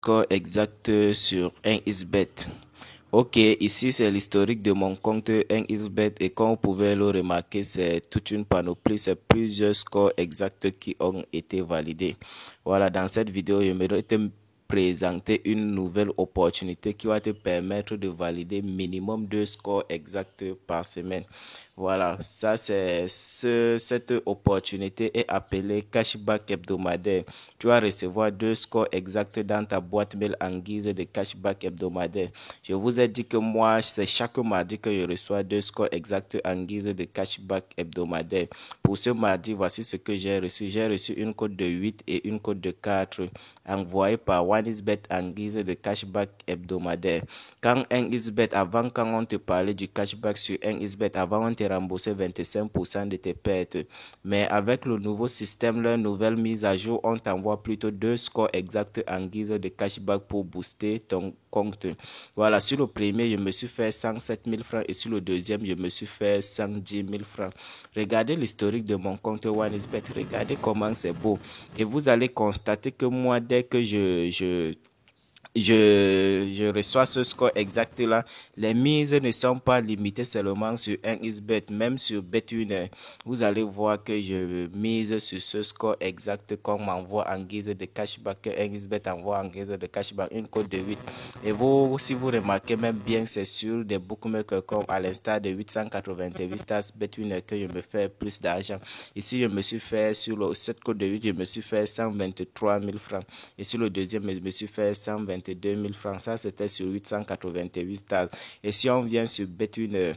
score exact sur 1xBet. Ok, ici c'est l'historique de mon compte 1xBet et comme vous pouvez le remarquer, c'est toute une panoplie, c'est plusieurs scores exacts qui ont été validés. Voilà, dans cette vidéo, je vais te présenter une nouvelle opportunité qui va te permettre de valider minimum 2 scores exacts par semaine. Voilà, ça c'est cette opportunité est appelée cashback hebdomadaire. Tu vas recevoir 2 scores exacts dans ta boîte mail en guise de cashback hebdomadaire. Je vous ai dit que moi, c'est chaque mardi que je reçois 2 scores exacts en guise de cashback hebdomadaire. Pour ce mardi, voici ce que j'ai reçu. J'ai reçu une code de 8 et une code de 4 envoyée par 1xBet en guise de cashback hebdomadaire. Quand 1xBet, quand on te parlait du cashback sur 1xBet, avant on te remboursait 25% de tes pertes. Mais avec le nouveau système, la nouvelle mise à jour, on t'envoie plutôt 2 scores exacts en guise de cashback pour booster ton compte. Voilà, sur le premier, je me suis fait 107 000 francs et sur le deuxième, je me suis fait 110 000 francs. Regardez l'historique de mon compte 1xBet, regardez comment c'est beau. Et vous allez constater que moi, dès que je reçois ce score exact là, les mises ne sont pas limitées seulement sur 1xBet, même sur Bet1. Vous allez voir que je mise sur ce score exact qu'on m'envoie en guise de cashback, que 1xBet envoie en guise de cashback une code de 8. Et vous, si vous remarquez même bien, c'est sur des bookmakers comme à l'instar de 888 stars Bet1 que je me fais plus d'argent. Ici, je me suis fait sur cette code de 8, je me suis fait 123 000 francs. Et sur le deuxième, je me suis fait 122 000 francs. Ça, c'était sur 888 stars. Et si on vient sur Bet1,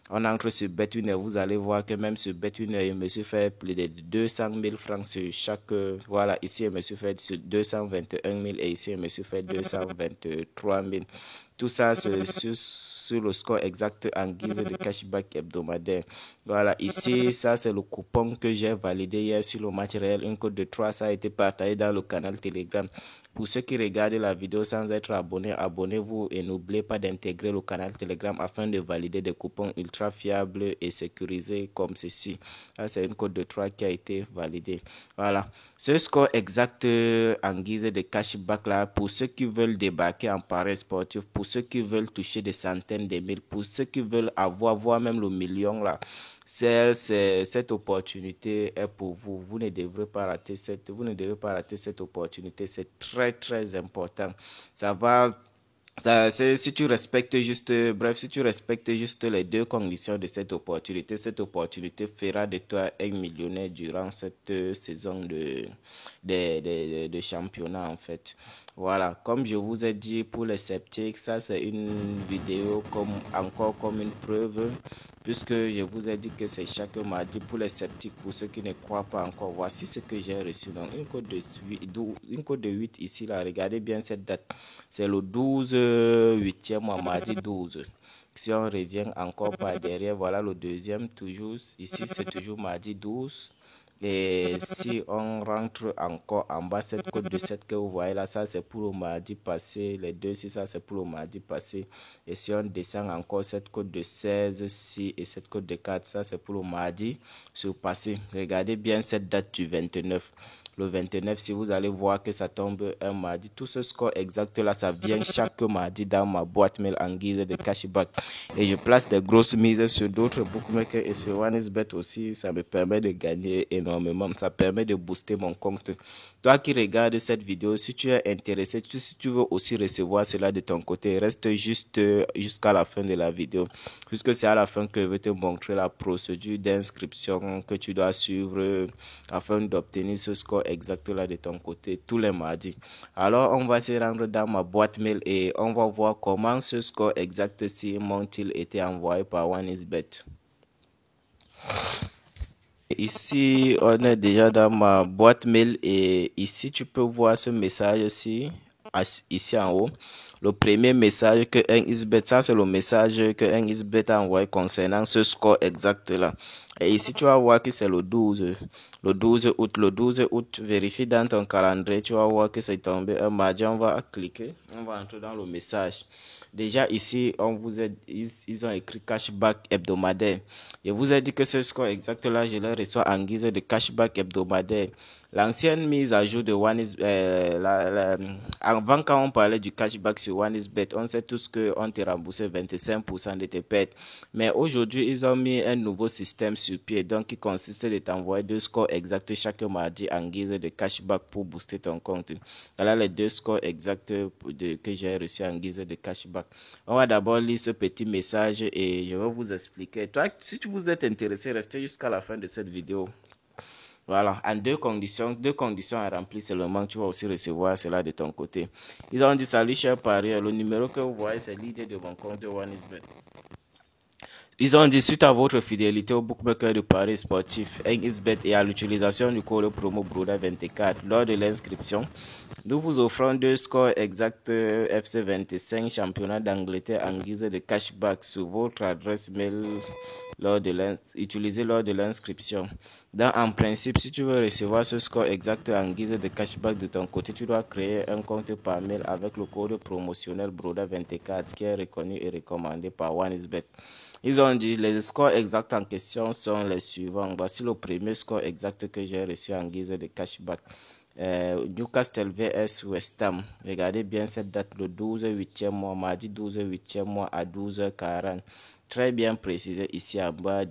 on entre sur Bet1, vous allez voir que même sur Bet1, je me suis fait plus de 200 000 francs sur chaque. Voilà, ici, je me suis fait sur 221 000 et ici, je me suis fait 223 000. Tout ça, c'est sur le score exact en guise de cashback hebdomadaire. Voilà, ici, ça, c'est le coupon que j'ai validé hier sur le match réel. Une code de 3, ça a été partagé dans le canal Telegram. Pour ceux qui regardent la vidéo sans être abonnés, abonnez-vous et n'oubliez pas d'intégrer le canal Telegram afin de valider des coupons ultra fiables et sécurisés comme ceci. Ça, c'est une code de 3 qui a été validée. Voilà. Ce score exact en guise de cashback là, pour ceux qui veulent débarquer en paris sportif, pour ceux qui veulent toucher des centaines de mille, pour ceux qui veulent voire même le million là, cette opportunité est pour vous. Vous ne devrez pas rater cette opportunité. C'est très très important. Si tu respectes juste, si tu respectes juste les deux conditions de cette opportunité fera de toi un millionnaire durant cette saison de championnat en fait. Voilà, comme je vous ai dit pour les sceptiques, ça c'est une vidéo comme une preuve, puisque je vous ai dit que c'est chaque mardi pour les sceptiques, pour ceux qui ne croient pas encore. Voici ce que j'ai reçu. Donc une code de 8 ici là, regardez bien cette date. C'est le 12 8e mois, mardi 12. Si on revient encore par derrière, voilà le deuxième, toujours ici, c'est toujours mardi 12. Et si on rentre encore en bas, cette code de 7 que vous voyez là, ça c'est pour le mardi passé. Les deux, si ça c'est pour le mardi passé. Et si on descend encore, cette code de 16 si et cette code de 4, ça c'est pour le mardi surpassé. Regardez bien cette date du 29. Le 29, si vous allez voir que ça tombe un mardi, tout ce score exact là, ça vient chaque mardi dans ma boîte mail en guise de cashback. Et je place des grosses mises sur d'autres bookmakers et sur 1xBet aussi. Ça me permet de gagner énormément. Ça permet de booster mon compte. Toi qui regardes cette vidéo, si tu es intéressé, si tu veux aussi recevoir cela de ton côté, reste juste jusqu'à la fin de la vidéo. Puisque c'est à la fin que je vais te montrer la procédure d'inscription que tu dois suivre afin d'obtenir ce score exact là de ton côté tous les mardis. Alors on va se rendre dans ma boîte mail et on va voir comment ce score exact-ci m'ont-ils été envoyé par 1xBet. Ici on est déjà dans ma boîte mail et ici tu peux voir ce message ici en haut. Le premier message que 1xBet, ça c'est le message que 1xBet a envoyé concernant ce score exact là. Et ici tu vas voir que c'est le 12. le 12 août. Le 12 août, vérifie dans ton calendrier, tu vas voir que c'est tombé un mardi. On va cliquer, on va entrer dans le message. Déjà ici, ils ont écrit cashback hebdomadaire. Je vous ai dit que ce score exact là, je le reçois en guise de cashback hebdomadaire. L'ancienne mise à jour de avant quand on parlait du cashback sur OneXBet, on sait tous qu'on te remboursait 25% de tes pertes. Mais aujourd'hui, ils ont mis un nouveau système sur pied, donc qui consiste de t'envoyer 2 scores exacts chaque mardi en guise de cashback pour booster ton compte. Voilà les 2 scores exacts que j'ai reçus en guise de cashback. On va d'abord lire ce petit message et je vais vous expliquer. Toi, si tu vous êtes intéressé, restez jusqu'à la fin de cette vidéo. Voilà, en deux conditions à remplir seulement, tu vas aussi recevoir cela de ton côté. Ils ont dit: salut cher parieur, le numéro que vous voyez, c'est l'idée de mon compte de OneXBet. Ils ont dit: suite à votre fidélité au bookmaker de paris sportif OneXBet et à l'utilisation du code promo BRODA24 lors de l'inscription, nous vous offrons 2 scores exacts FC 25 championnat d'Angleterre en guise de cashback sur votre adresse mail utilisée lors de l'inscription. En principe, si tu veux recevoir ce score exact en guise de cashback de ton côté, tu dois créer un compte par mail avec le code promotionnel BRODA24 qui est reconnu et recommandé par OneXBet. Ils ont dit: les scores exacts en question sont les suivants. Voici le premier score exact que j'ai reçu en guise de cashback. Newcastle vs West Ham. Regardez bien cette date, le 12 8e mois, mardi 12 8e mois à 12h40. Très bien précisé ici en bas,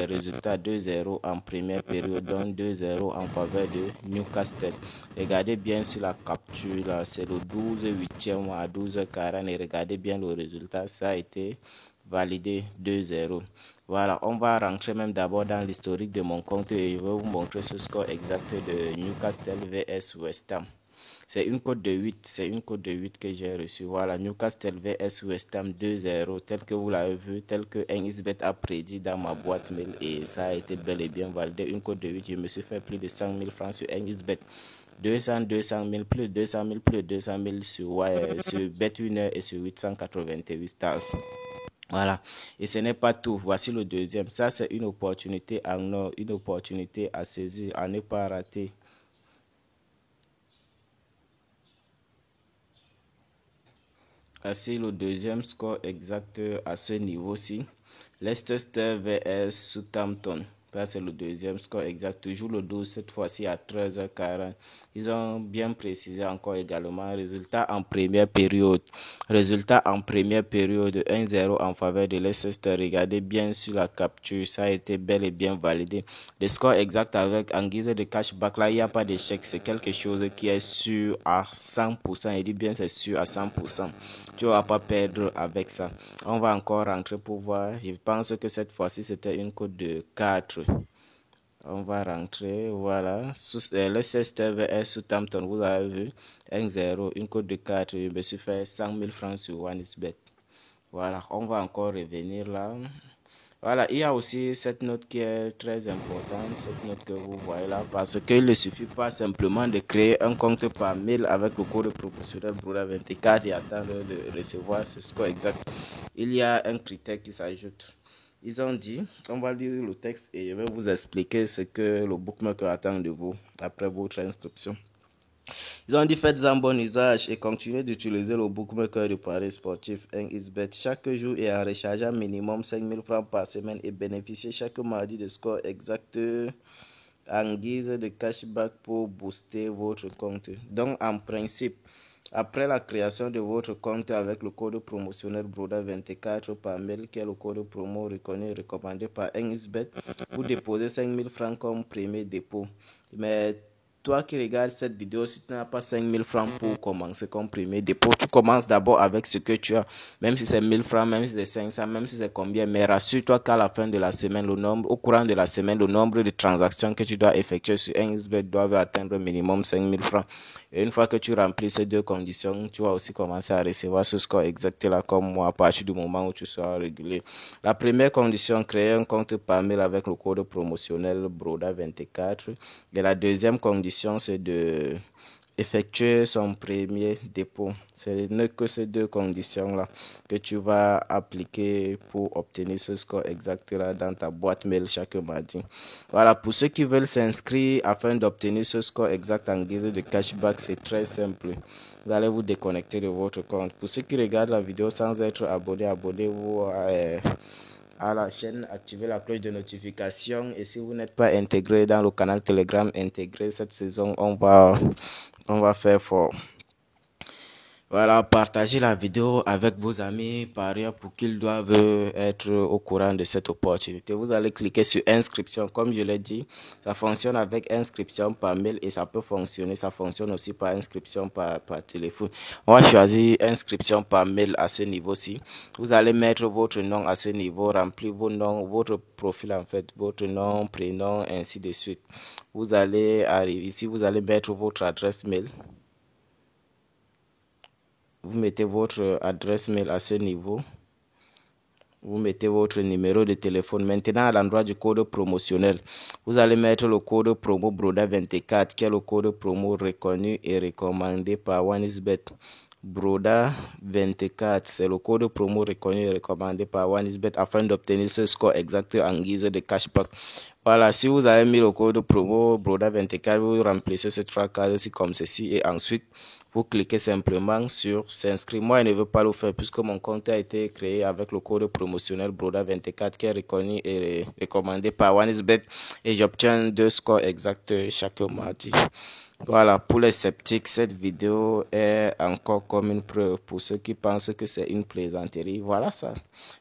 résultats 2-0 en première période, donc 2-0 en faveur de Newcastle. Regardez bien sur la capture, là, c'est le 12 8e mois à 12h40 et regardez bien le résultat, ça a été validé 2-0. Voilà, on va rentrer même d'abord dans l'historique de mon compte et je vais vous montrer ce score exact de Newcastle vs West Ham. C'est une cote de 8, que j'ai reçue. Voilà, Newcastle vs West Ham 2-0, tel que vous l'avez vu, tel que OneXBet a prédit dans ma boîte mail et ça a été bel et bien validé. Une cote de 8, je me suis fait plus de 100 000 francs sur OneXBet. 200 000, plus de 200 000, plus de 200 000 sur BetWinner et sur 888 stars. Voilà, et ce n'est pas tout. Voici le deuxième. Ça, c'est une opportunité en or, une opportunité à saisir, à ne pas rater. Voici le deuxième score exact à ce niveau-ci. Leicester vs Southampton. Ça, c'est le deuxième score exact. Toujours le 12, cette fois-ci à 13h40. Ils ont bien précisé encore également. Résultat en première période. Résultat en première période 1-0 en faveur de Leicester. Regardez bien sur la capture. Ça a été bel et bien validé. Le score exact avec en guise de cashback. Là, il n'y a pas d'échec. C'est quelque chose qui est sûr à 100%. Il dit bien c'est sûr à 100%. Tu ne vas pas perdre avec ça. On va encore rentrer pour voir. Je pense que cette fois-ci, c'était une cote de 4. On va rentrer. Voilà. Leicester vs Southampton, vous avez vu. 1-0, une cote de 4. Je me suis fait 100 000 francs sur OneXBet. Voilà. On va encore revenir là. Voilà, il y a aussi cette note qui est très importante, cette note que vous voyez là, parce qu'il ne suffit pas simplement de créer un compte par mail avec le code promotionnel BRODA24 et attendre de recevoir ce score exact. Il y a un critère qui s'ajoute. Ils ont dit, on va lire le texte et je vais vous expliquer ce que le bookmaker attend de vous après votre inscription. Ils ont dit: faites-en bon usage et continuez d'utiliser le bookmaker de paris sportif OneXBet chaque jour et en rechargeant minimum 5 000 francs par semaine et bénéficiez chaque mardi de scores exacts en guise de cashback pour booster votre compte. Donc en principe, après la création de votre compte avec le code promotionnel BRODA24 par mail, qui est le code promo reconnu et recommandé par OneXBet, vous déposez 5 000 francs comme premier dépôt. Mais toi qui regardes cette vidéo, si tu n'as pas 5 000 francs pour commencer comme premier dépôt, tu commences d'abord avec ce que tu as. Même si c'est 1 000 francs, même si c'est 500, même si c'est combien. Mais rassure-toi qu'à la fin de la semaine, au courant de la semaine, le nombre de transactions que tu dois effectuer sur OneXBet doit atteindre minimum 5 000 francs. Et une fois que tu remplis ces deux conditions, tu vas aussi commencer à recevoir ce score exact là comme moi à partir du moment où tu seras régulier. La première condition, créer un compte par mail avec le code promotionnel BRODA24. Et la deuxième condition, c'est de effectuer son premier dépôt. Ce n'est que ces deux conditions-là que tu vas appliquer pour obtenir ce score exact-là dans ta boîte mail chaque mardi. Voilà, pour ceux qui veulent s'inscrire afin d'obtenir ce score exact en guise de cashback, c'est très simple. Vous allez vous déconnecter de votre compte. Pour ceux qui regardent la vidéo sans être abonné, abonnez-vous à la chaîne, activez la cloche de notification, et si vous n'êtes pas intégré dans le canal Telegram, intégré cette saison, on va faire fort. Voilà, partagez la vidéo avec vos amis, parieurs, pour qu'ils doivent être au courant de cette opportunité. Vous allez cliquer sur inscription. Comme je l'ai dit, ça fonctionne avec inscription par mail et ça peut fonctionner. Ça fonctionne aussi par inscription par téléphone. On va choisir inscription par mail à ce niveau-ci. Vous allez mettre votre nom à ce niveau, remplir vos noms, votre profil en fait, votre nom, prénom, ainsi de suite. Vous allez arriver ici, vous allez mettre votre adresse mail. Vous mettez votre adresse mail à ce niveau. Vous mettez votre numéro de téléphone. Maintenant, à l'endroit du code promotionnel, vous allez mettre le code promo Broda24, qui est le code promo reconnu et recommandé par OneXBet. Broda24, c'est le code promo reconnu et recommandé par OneXBet afin d'obtenir ce score exact en guise de cashback. Voilà, si vous avez mis le code promo Broda24, vous remplissez ces trois cases comme ceci et ensuite vous cliquez simplement sur s'inscrire. Moi, je ne veux pas le faire puisque mon compte a été créé avec le code promotionnel Broda24 qui est reconnu et recommandé par OneXBet et j'obtiens 2 scores exacts chaque mardi. Voilà, pour les sceptiques, cette vidéo est encore comme une preuve. Pour ceux qui pensent que c'est une plaisanterie, voilà ça.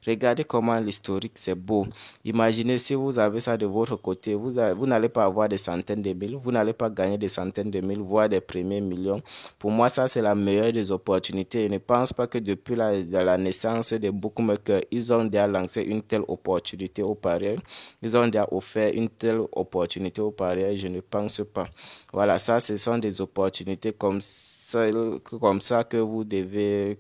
Regardez comment l'historique, c'est beau. Imaginez si vous avez ça de votre côté, vous n'allez pas avoir des centaines de mille, vous n'allez pas gagner des centaines de mille, voire des premiers millions. Pour moi, ça, c'est la meilleure des opportunités. Je ne pense pas que depuis la naissance des bookmakers, ils ont déjà lancé une telle opportunité aux parieurs. Ils ont déjà offert une telle opportunité aux parieurs. Je ne pense pas. Voilà, ça, ce sont des opportunités comme ça que vous devrez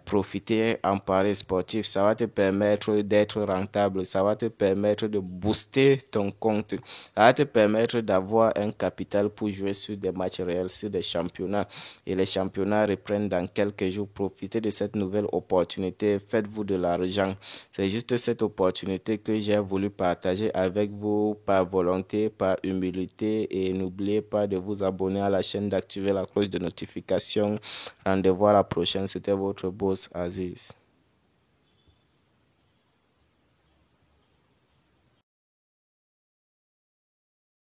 profiter en paris sportif. Ça va te permettre d'être rentable, ça va te permettre de booster ton compte, ça va te permettre d'avoir un capital pour jouer sur des matchs réels, sur des championnats, et les championnats reprennent dans quelques jours. Profitez de cette nouvelle opportunité, faites-vous de l'argent. C'est juste cette opportunité que j'ai voulu partager avec vous par volonté, par humilité, et n'oubliez pas de vous abonner à la chaîne, d'activer la cloche de notification. Rendez-vous à la prochaine, c'était votre boss Aziz.